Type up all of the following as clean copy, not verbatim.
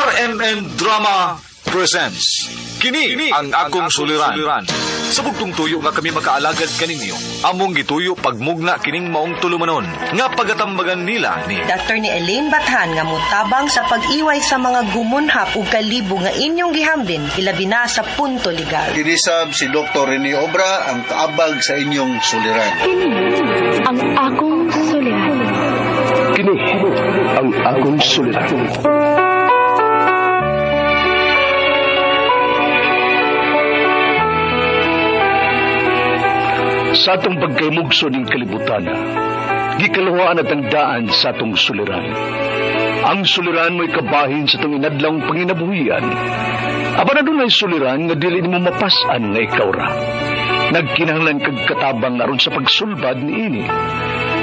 RMN Drama presents Kini ang akong suliran. Sa bugtong tuyo nga kami makaalagad kaninyo, among gituyo pagmugna kining maong tulumanon nga pagatambagan nila ni Dr. ni Elaine Bathan nga mutabang sa pag-iway sa mga gumunhap ug kalibo nga inyong gihambin ilabi na sa punto legal. Inisab si Dr. Rene Obra ang kaabag sa inyong suliran. Ang akong suliran. Kini ang akong suliran. Sa atong pagkaymugso ng kalibutan, gikalawaan at ang daan sa atong suliran. Ang suliran mo'y kabahin sa itong inadlang panginabuhian. Aba na doon ay suliran nga dili mo mapasan nga ikaw ra. Nagkinahanglan kag katabang aron sa pagsulbad ni ini.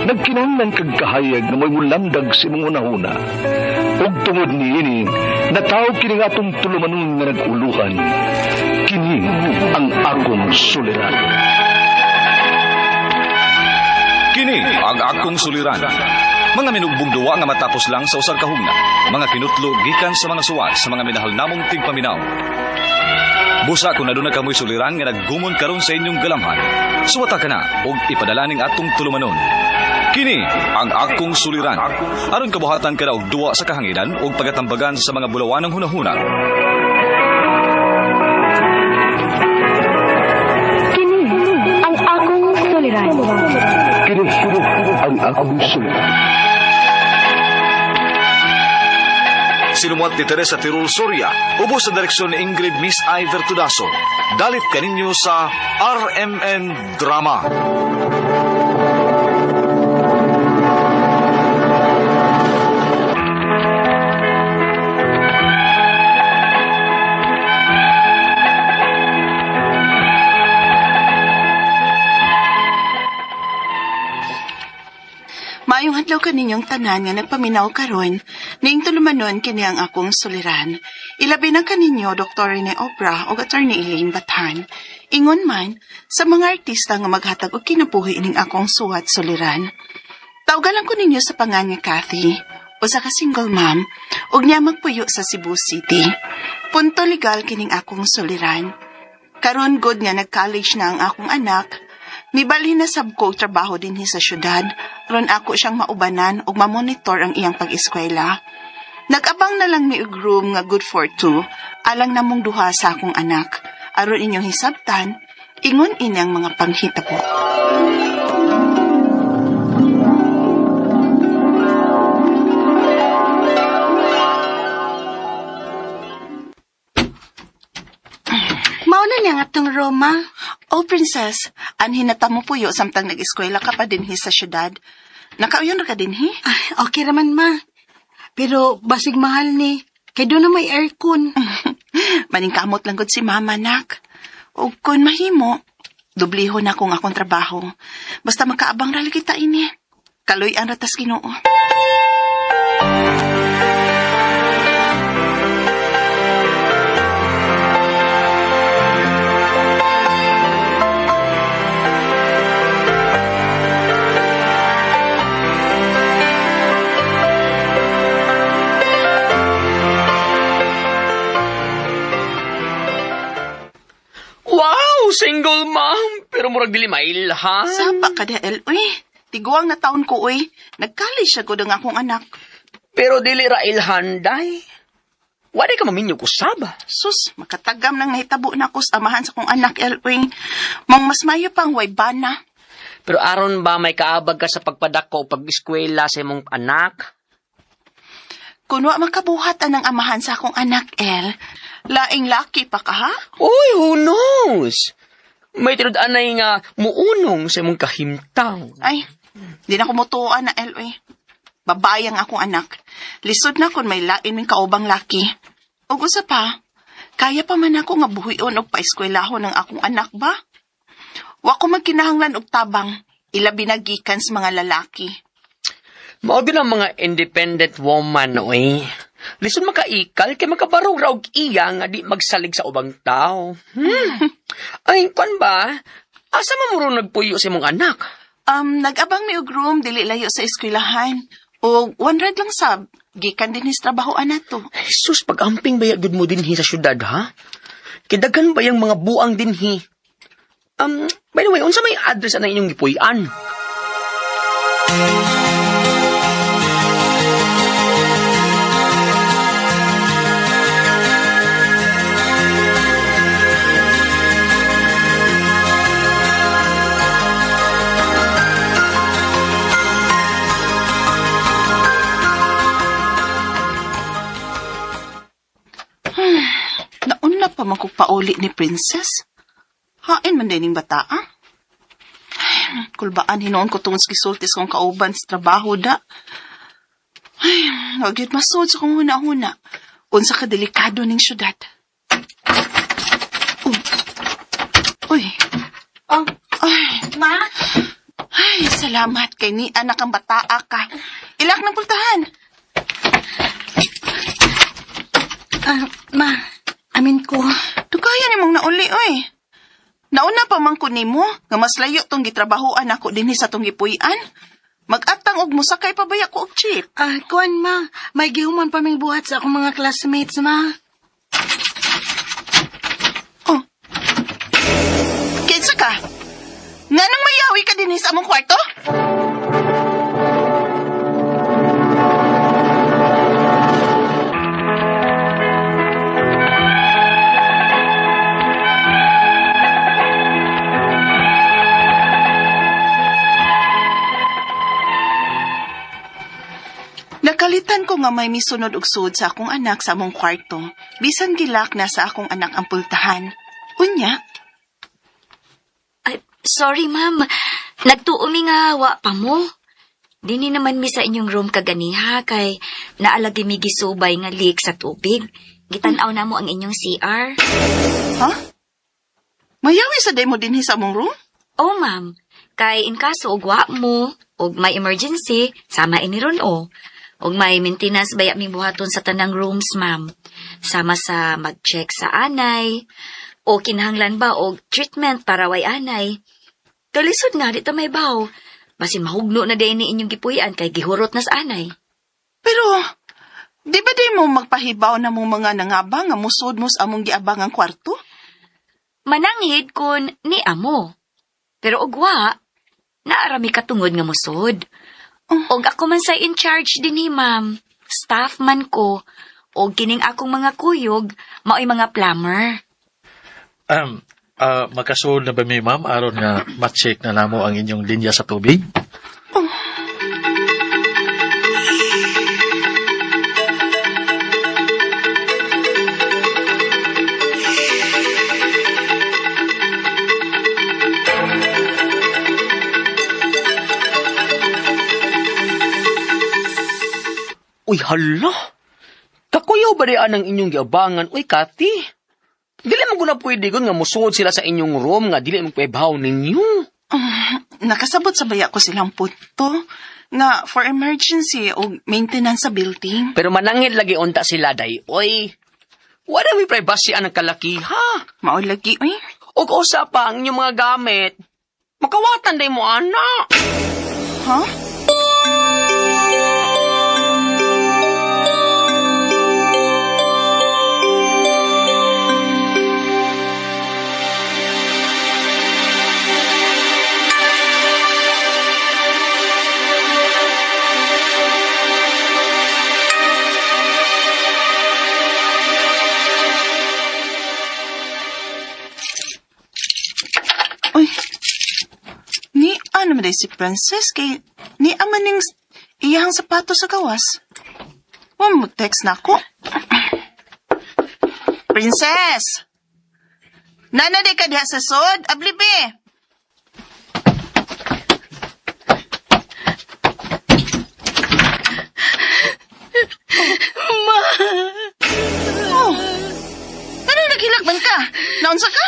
Nagkinahanglan kag kahayag na mo'y mulamdag si mong unahuna. Ug tungod ni ini, natawag kini nga atong tulumanon nga nag-uluhan. Kini ang akong suliran. Kini ang akong suliran. Mga minugbong duwa nga matapos lang sa usag kahugna. Mga kinutlo gikan sa mga suwat sa mga minahal namong tigpaminaw. Busa kung naduna kamoy suliran nga naggumon karon sa inyong galamhan. Suwata ka na og ipadala ning atong tulumanon. Kini ang akong suliran. Aron kabuhatan ka na og duwa sa kahanginan og pagatambagan sa mga bulawanang hunahuna. Kini ang akong suliran. Kini ang akong suliran. Sinumuat ni Teresa Tirul Soria, ubos sa direksyon ni Ingrid Miss Iver Tudaso. Dalit kaninyo sa RMN Drama. Maayong hadlaw kaninyong tanan nga nagpaminaw karon, ning tulumanon kini ang akong suliran. Ilabi na kaninyo Dr. Rene Obra o Attorney Elaine Bathan. Ingon man sa mga artista nga maghatag og kinabuhi ning akong suwat suliran. Tawgalan ko ninyo sa pangan nga Kathy, usa ka single mom, ug niya magpuyo sa Cebu City. Punto legal kining akong suliran. Karon good nga nag-college na ang akong anak. Nibalhin na sab ko trabaho dinhi sa syudad, ron ako siyang maubanan ug mamonitor ang iyang pag-eskwela. Nag-abang na lang mi og room nga good for two, alang namong duha sa akong anak. Aron inyong hisabtan, ingon ini ang mga panghitabo. Mauna niya nga tong Roma. Oh, princess, anhin na tamo puyo samtang nag-eskwela ka pa dinhi sa syudad. Nakauyon ra ka dinhi? Ay, okay raman, ma. Pero basig mahal ni. Kay doon na may aircon. Maningkamot lang gud si mama, nak. O kung mahimo, dubliho na kung akong trabaho. Basta makaabang rali kita ini. Kaloy ang ratas Ginoo. Wow, single mom, pero murag dili mailhan. Sapa ka da, uy. Tiguang na taon ko, uy. Nag-college siya ko ng akong anak. Pero dili ra ilhan, day. Wala ka maminyo ko saba. Sus, makatagam nang nahitabo na ko sa amahan sa kong anak, uy. Mang mas mayo pang way bana. Pero aron ba may kaabag ka sa pagpadako o pag-eskwela sa imong anak? Kung wa makabuhatan ng amahan sa akong anak, laing laki pa ka, ha? Uy, who knows? May tinud-anay nga muunong sa imong kahimtang. Ay, di na kumutuan na, uy. Babayang akong anak. Lisod na kung may lain ng kaubang laki. O gusto pa, kaya pa man ako nga buhion o paeskwelahon ng akong anak ba? Wa ko magkinahanglan og tabang, ilabi na gikan sa mga lalaki. Mao din ang mga independent woman, oy. Lisod makaikal kay makabarog ra og iya nga di magsalig sa ubang tao. Ay, kwan ba? Asa mamuro nagpuyo sa imong anak? Nag-abang mi og room dili layo sa eskwelahan. O 100 lang sab. gikan din his trabahoan nato. Jesus, pag-amping ba good mo dinhi sa syudad, ha? Kidagan ba yung mga buang dinhi? By the way, unsa may address na inyong gipuy-an? Nauna pa man kog pauli ni Princess. Hain man din yung bata, ah? Ay, kulbaan, hinoon ko tungos gisultis kong kauban sa trabaho da. Ay, wag yun masod sa kong huna-huna. Unsa ka delikado ning syudad. Uy. Oh, Ay, ma? ay, salamat kay ni anak ang bataa ka. Ilak ng pultahan. Ma, amin ko. Dugaya ni mong nauli, oy. Nauna pa man ko nimo nga mas layo tong gitrabahoan ako dinhi sa tong gipuy-an. Mag-atang og musakay pabaya ko og jeep. Kuan ma, may gihuman pa ming buhat sa akong mga classmates, ma. Oh. Kinsa ka? Nganong mayawi ka dinhi sa among kwarto? Nakalitan ko nga may misunod og sud sa akong anak sa among kwarto. Bisan gilak na sa akong anak ang pultahan. Unya, Ay, sorry, ma'am. Nagtuumi nga wa pa mo. Dini naman mi sa inyong room kaganiha kay naalagi mi gisubay nga leak sa tubig. Gitanaw na mo ang inyong CR. ha? Mayawi sa demo dinhi sa among room? Oh, ma'am. Kay in kaso og wa mo, og may emergency, sama ini ron o. Og may maintenance baya mi buhaton sa tanang rooms, ma'am. Sama sa mag-check sa anay, o kinahanglan ba og treatment para way anay. Kalisod nga, di ta may baw. Basin mahugno na din ni inyong gipuyan kay gihurot na sa anay. Pero, di ba di mo magpahibaw na mo mga nangabang nga musod mo sa among giabang ang kwarto? Mananghid kun ni amo. Pero ugwa, naarami katungod nga musod. Og ako man sa in charge din ni ma'am. Staff man ko. Og kining akong mga kuyog, mao'y mga plumber. Makasunod na ba mi, ma'am, aron nga ma-check na namo ang inyong linya sa tubig? Uy, hala! Kakuyaw ba riyan ang inyong giabangan? Uy, Kati! Dili mo na pwede gun nga musuod sila sa inyong room nga dili mo pwebhaw ninyo. Nakasabot sa baya ko silang punto nga for emergency o maintenance sa building. Pero manangit lagi unta sila, day. Uy, wala may privacy ang kalakiha. Mao lagi, oy. Og usa pa ang inyong mga gamit. Makawatan day mo, anak. Ha? Uy, ni ano man day si Princess kay ni amaning iyang sapato sa gawas. Mag-text na ako. Princess! Nana day ka diha sa sod, ablibe! Ma! Oh, ano naghilagman ka? Naunsa ka?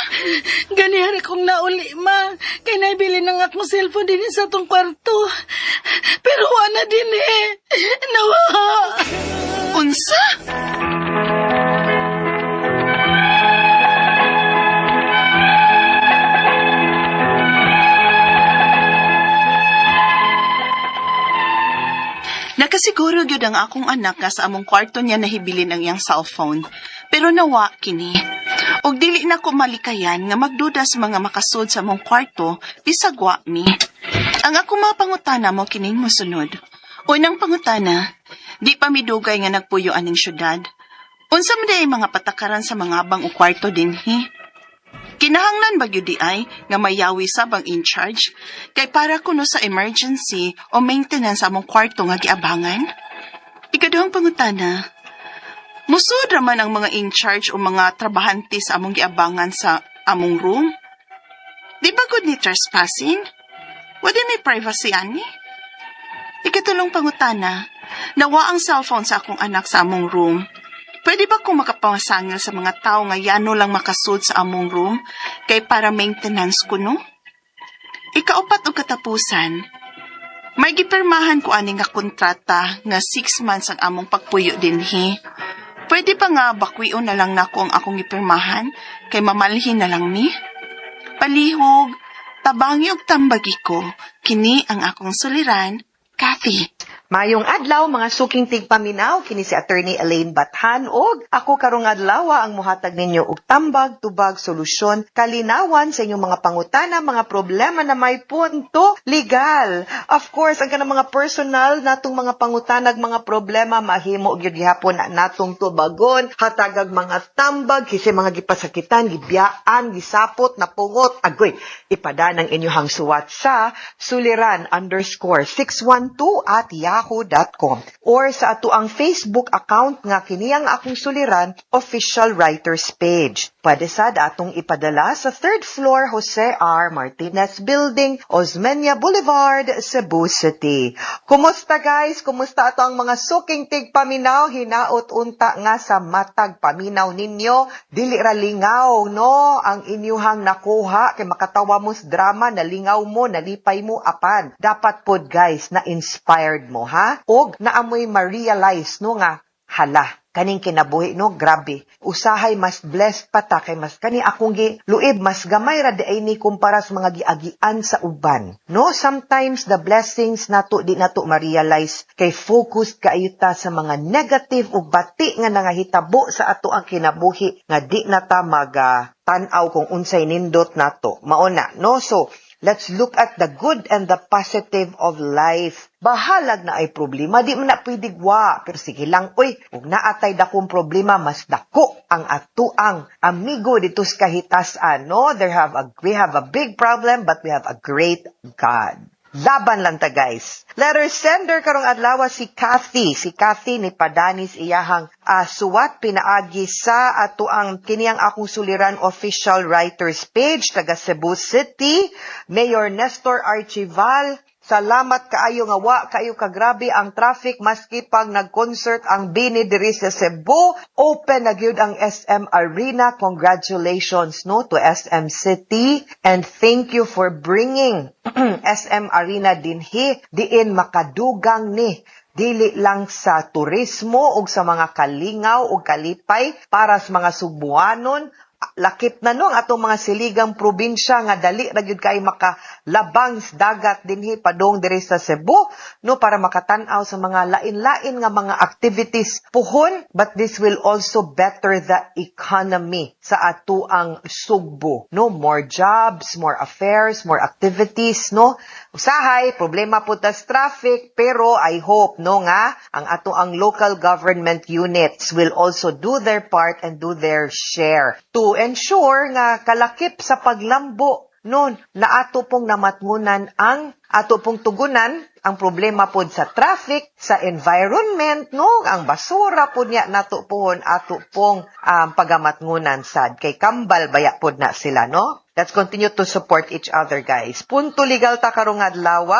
Ganihari kong nauli, ma. Kay naibili ng akong cellphone din sa tong kwarto. Pero wala din eh. Nawa! Unsa? Nakasiguro gyud ang akong anak nga sa among kwarto niya nahibilin ang iyang cellphone. Pero nawa kini. Og dili na ko malikayan nga magduda sa mga makasud sa among kwarto bisag wa mi. Ang ako mga pangutana mo kining mosunod. Unang pangutana, di pa midugay nga nagpuyo aning syudad. Unsa man day mga patakaran sa mga abang o kwarto dinhi? Kinahanglan ba gyud di ay nga mayawi sa bang in charge kay para kuno sa emergency o maintenance sa among kwarto nga giabangan? Ikaduhang pangutana, musud ra man ang mga in charge o mga trabahante sa among giabangan sa among room? Di ba good ni trespassing? Wala may privacy ani? Ikatulong pangutana, nawa ang cellphone sa akong anak sa among room. Pwede ba kung makapamasangil sa mga tao nga yano lang makasud sa among room kay para maintenance kuno? Ikaupat og katapusan, may gipirmahan ko ani nga kontrata nga 6 months ang among pagpuyo dinhi. Pwede pa nga bakwion na lang nako ang akong gipirmahan kay mamalhin na lang mi? Palihog, tabangi og tambagi ko, kini ang akong suliran, Kathy. Mayong adlaw mga suking tigpaminaw kini si Attorney Elaine Bathan og ako karong adlaw ang muhatag ninyo og tambag tubag solusyon kalinawan sa inyong mga pangutana, mga problema na may punto legal. Of course, ang kanang mga personal natong mga pangutanag, mga problema mahimo gyud gihapon na natong tubagon, hatagag mga tambag kasi mga gipasakitan, gibiyaan, gisapot, napungot, agoy. Ipada ng inyong suwat sa suliran_612@yahoo.com or sa ato ang Facebook account nga kiniyang akong suliran official writers page. Pwede sad atong ipadala sa 3rd floor Jose R. Martinez Building, Osmeña Boulevard, Cebu City. Kumusta guys? Kumusta ato ang mga suking tigpaminaw? Hinaot unta nga sa matag paminaw ninyo. Dili ra lingaw, no? Ang inyuhang nakuha kay makatawa mo sa drama, nalingaw mo, nalipay mo apan. Dapat pod guys na inspired mo ha? Og naamoy ma-realize no nga hala, kaning kinabuhi no, grabe. Usahay mas blessed pa ta kay mas kani akong giluib mas gamay ra di ay ni kumpara sa mga giagian sa uban. No, sometimes the blessings nato di nato ma-realize kay focused kaayo ta sa mga negative ug bati nga nangahitabo sa ato ang kinabuhi nga di na ta tan-aw kung unsay nindot nato. Mao na, no? So, let's look at the good and the positive of life. Bahalag na ay problema, di man na pwede wa. Pero sige lang, uy, kung naatay dakong problema, mas dako ang atuang amigo dito sa kahitasan. No? We have a big problem, but we have a great God. Laban lang ta guys. Letter sender karong adlaw si Kathy. Si Kathy ni padanis iyahang suwat pinaagi sa ato ang kiniyang akong suliran official writers page taga Cebu City. Mayor Nestor Archival. Salamat kaayo nga wa kayo kagrabe ang traffic maski pag nag-concert ang Bini diri sa Cebu. Open na gyud ang SM Arena. Congratulations no to SM City and thank you for bringing SM Arena dinhi diin makadugang ni dili lang sa turismo ug sa mga kalingaw ug kalipay para sa mga Subuanon. Lakip na no ang atong mga siligang probinsya nga dali ra gyud kay makalabang sa dagat dinhi padong diri sa Cebu no para makatan-aw sa mga lain-lain nga mga activities puhon, but this will also better the economy sa ato ang Sugbo no, more jobs, more affairs, more activities no. Usahay problema po tas traffic pero I hope no nga ang ato ang local government units will also do their part and do their share to ensure nga kalakip sa paglambo nun na ato pong namatngunan ang ato pong tugunan ang problema pod sa traffic, sa environment, no? Ang basura pod niya nato pohon ato pong pagamatngunan sad kay kambal baya pod na sila, no? Let's continue to support each other, guys. Punto legal ta karong adlaw.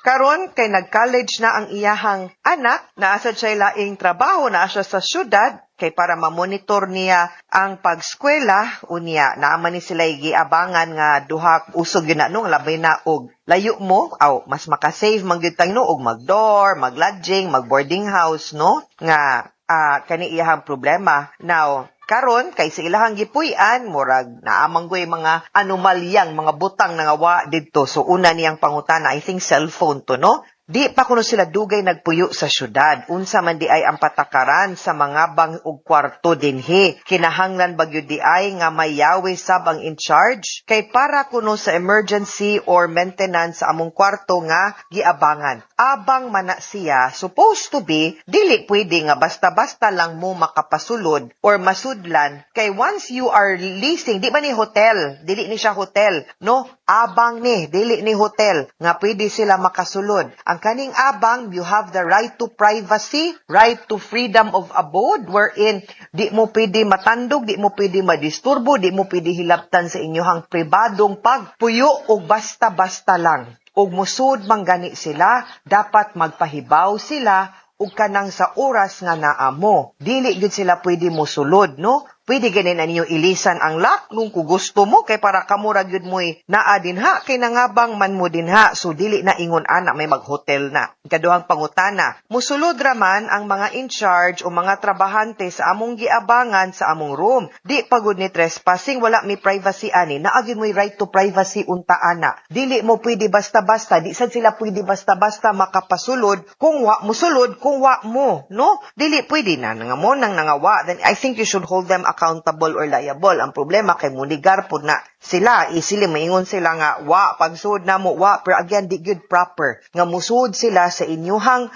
Karon kay nag-college na ang iyahang anak, naasa siya laing trabaho, naasa sa syudad, kay para mamonitor niya ang pagskwela, unya, naaman ni sila giabangan nga duha usog yun na nung labay na og layo mo, mas makasave magyutang no, og mag-door, mag-lodging, mag-boarding house, no, nga kani iyahang problema. Now, karon kay sa ilahang gipuy-an murag naamanggoy mga anomalyang mga butang nga wa didto. So una niyang pangutana I think cellphone to no. Di pa kuno sila dugay nagpuyo sa syudad. Unsa man di ay ang patakaran sa mga bang ug kwarto dinhi. Kinahanglan bagyo di ay nga mayawi sab ang in charge kay para kuno sa emergency or maintenance sa among kwarto nga giabangan. Abang mana siya supposed to be dili pwede nga basta-basta lang mo makapasulod or masudlan kay once you are leasing di ba ni hotel, dili ni siya hotel, no? Abang ni, dili ni hotel nga pwede sila makasulod. Ang kaning abang, you have the right to privacy, right to freedom of abode, wherein di mo pwede matandog, di mo pwede madisturbo, di mo pwede hilabtan sa inyohang pribadong pagpuyo o basta-basta lang. O musud manggani sila, dapat magpahibaw sila ug kanang sa oras nga naa mo. Dili gyud sila pwede mosulod, no? Pwede ganin na ninyo ilisan ang lock nung kung gusto mo kay para kamura gyud mo'y naa dinha kay nangabang man mo dinha so dili na ingon ana may mag-hotel na. Kaduhang pangutana, musulod raman ang mga in charge o mga trabahante sa among giabangan sa among room. Di pagud ni trespassing, wala mi privacy ani. Naa gyud mo'y right to privacy unta ana. Dili mo pwede basta-basta, di sad sila pwede basta-basta makapasulod kung wa musulod kung wa mo, no? Dili pwede na nga mo nang nangawa, then I think you should hold them accountable or liable. Ang problema kay munigar po na sila, isili maingon sila nga wa pagsuod na mo wa, pero again di good proper nga musuod sila sa inyuhang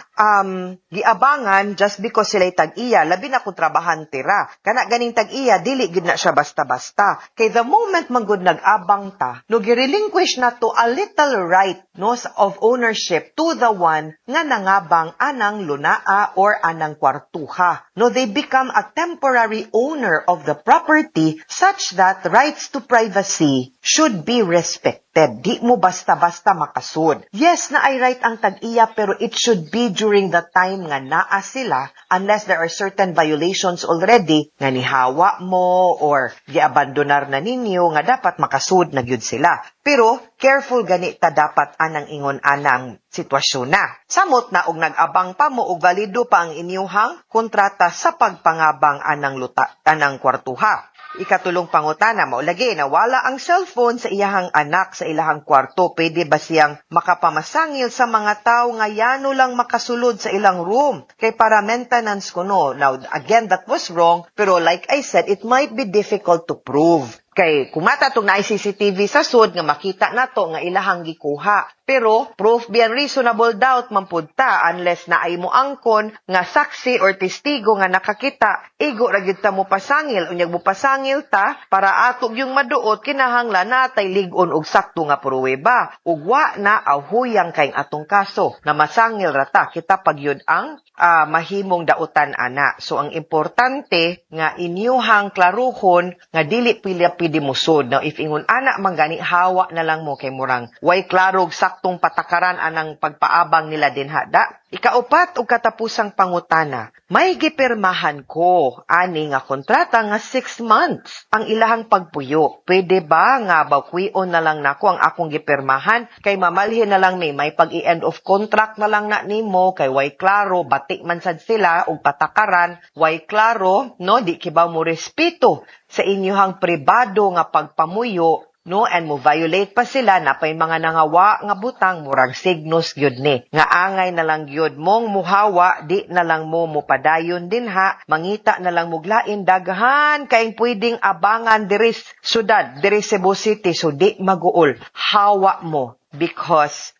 giabangan just because sila tag-iya, labi na kung trabahante ra kana ganing tag-iya, dili gid na siya basta-basta kay the moment manggod nag-abang ta no girelinquish na to a little right no of ownership to the one nga nangabang anang lunaa or anang kwartuha. No, they become a temporary owner of the property such that rights to privacy should be respected. Di mo basta-basta makasud. Yes, na ay right ang tag-iya pero it should be during the time nga naa sila unless there are certain violations already nga nihawa mo or giabandonar na ninyo nga dapat makasud na gyud sila. Pero careful gani ta dapat anang ingon anang sitwasyon na. Samot na og nag-abang pa mo og valido pa ang inyuhang kontrata sa pagpangabang anang anang kwartuha. Ikatulong pangutana mo, lagi nawala ang cellphone sa iyahang anak sa ilahang kwarto. Pwede ba siyang makapamasangil sa mga tao nga yano lang makasulod sa ilang room? Kay para maintenance ko no. Now, again, that was wrong. Pero like I said, it might be difficult to prove. Kay kumata tong na CCTV sa sud nga makita nato nga ilahang gikuha. Pero proof beyond reasonable doubt mampudta unless na ay mo angkon nga saksi or testigo nga nakakita. Igo ra gyud ta mo pasangil unyag mo pasangil ta para atog yung maduot kinahanglan natay lig-on og sakto nga pruweba. Ug wa na ahuyang kay atong kaso na masangil ra ta kita pagyud ang mahimong dautan ana. So ang importante nga inyuhang klaruhon nga dili pili musod. Now if ingon ana manggani hawa na lang mo kay murang way klarog saktong patakaran anang pagpaabang nila dinha da. Ikaupat og katapusang pangutana, may gipirmahan ko ani nga kontrata nga 6 months ang ilahang pagpuyo. Pwede ba nga bawkuon na lang nako ang akong gipirmahan kay mamalhin na lang may pag-i-end of contract na lang na nimo kay way klaro batik man sad sila og patakaran, way klaro no di kibaw mo respeto sa inyohang pribado nga pagpamuyo. No, and mo violate pa sila na pay mga nangawa nga butang murag signos gyud ni nga angay na lang gyud mong muhawa di na lang mo mupadayon dinha mangita na lang muglain daghan kaing pwedeng abangan diri syudad diri Cebu City so di maguol hawa mo because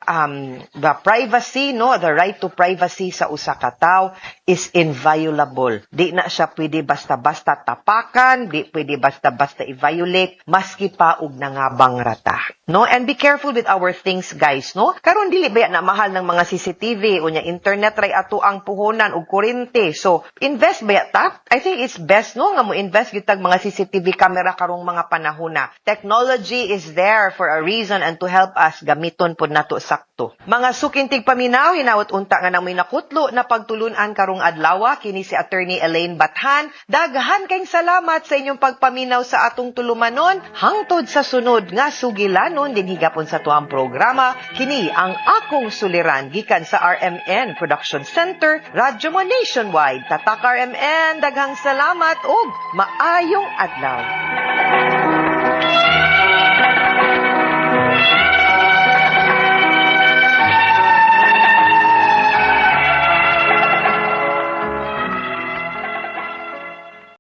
the privacy no the right to privacy sa usa ka tawo is inviolable. Di na siya pwede basta-basta tapakan, di pwede basta-basta i-violate maski pa og nangabang rata. No, and be careful with our things guys, no? Karon dili ba na mahal ng mga CCTV unya internet ray ato ang puhunan og kuryente. So, invest ba ta? I think it's best no nga mo invest gitag mga CCTV camera karong mga panahona. Technology is there for a reason and to help us gamiton pod nato sakto. Mga sukintig paminaw hinawot unta nga nang may nakutlo na pagtulunan karong adlaw kini si Attorney Elaine Bathan. Daghan kayong salamat sa inyong pagpaminaw sa atong tulumanon hangtod sa sunod nga sugilanon din higapon sa tuang programa. Kini ang akong suliran gikan sa RMN Production Center, Radyo mo Nationwide. Tatak RMN, daghang salamat ug maayong adlaw.